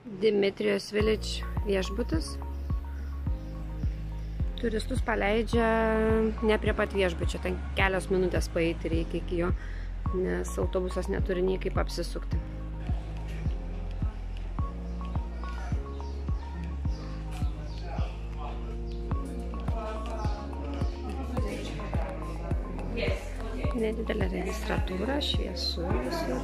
Dimitrios Village viešbutis. Turistus paleidžia ne prie pat viešbučio, ten kelios minutės paeiti reikia iki jo, nes autobusas neturi nei kaip apsisukti. Nedidelė registratūra, šviesu visur.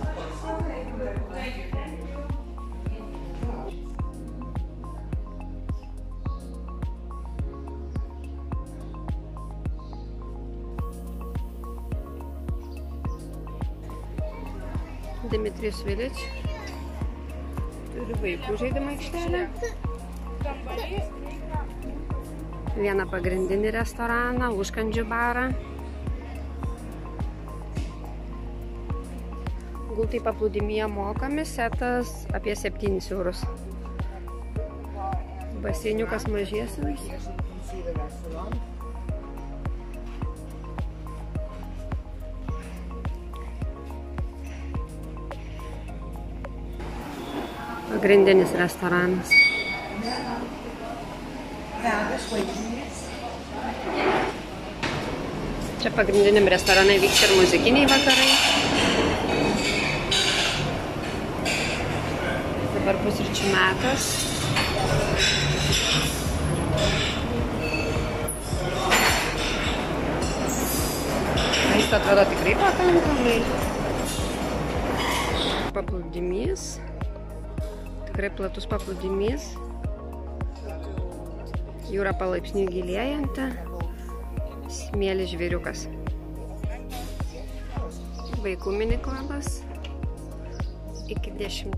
Dimitrios Village turi vaikų žaidimą aikštelę. Vieną pagrindinį restoraną, užkandžių barą. Gultai paplūdimyje mokami, setas apie 7 eurus. Baseiniukas mažiesiams. Pagrindinis restoranas. Čia pagrindiniam restoranai vyks ir muzikiniai vakarai. Dabar pusryčių metas. Maisto atrodo tikrai pakankamai. Paplūdimys. Tikrai platus paplūdimys. Jūra palaipsniui gilėjanti. Smėlis žvėriukas. Vaikų mini klubas. Iki 10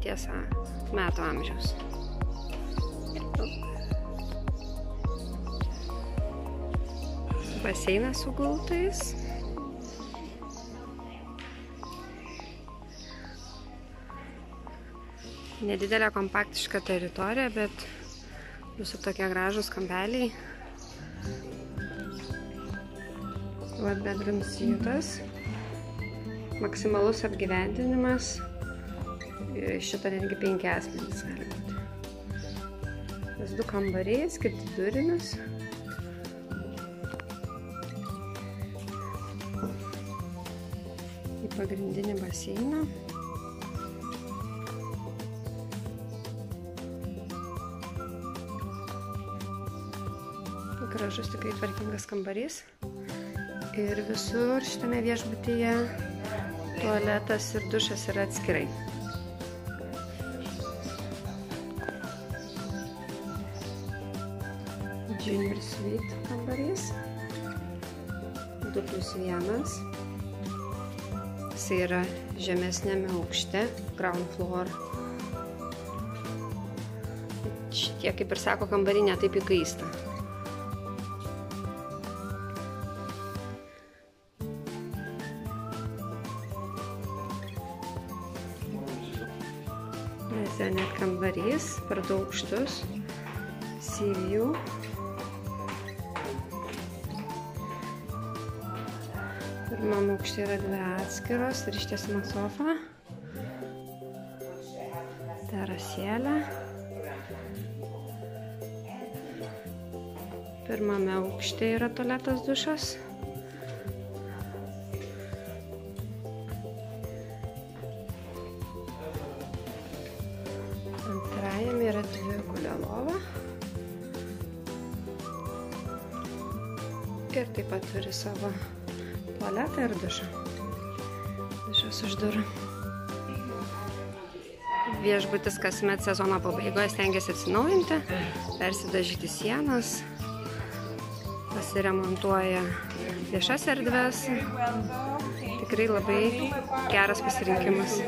metų amžiaus. Baseinas su gultais. Nedidelė kompaktiška teritorija, bet visų tokie gražūs kampeliai. One bedroom suitas. Maksimalus apgyvendinimas. Šito netgi 5 asmenys gali būti. Tas 2 kambariai, skirti durimis. Į pagrindinį baseiną. Gražus, tikrai tvarkingas kambarys. Ir visur šitame viešbutyje tualetas ir dušas yra atskirai. Junior suite kambarys. 2+1. Jis yra žemesnėme aukšte, ground floor. Šitie, kaip ir sako, kambariai netaip įkaista. Net kambarys, per 2 aukštus. Sea view. Pirmam aukšte yra 2 atskiros ir ištiesama sofa. Terasėlė. Pirmame aukšte yra tualetas, dušas. Antrajame yra 2-gulė lova. Ir taip pat turi savo tualetą ir dušą. Dušas už durų. Viešbutis kasmet sezono pabaigoje stengiasi atsinaujinti, persidažyti sienas, pasiremontuoja viešas erdves. Tikrai labai geras pasirinkimas.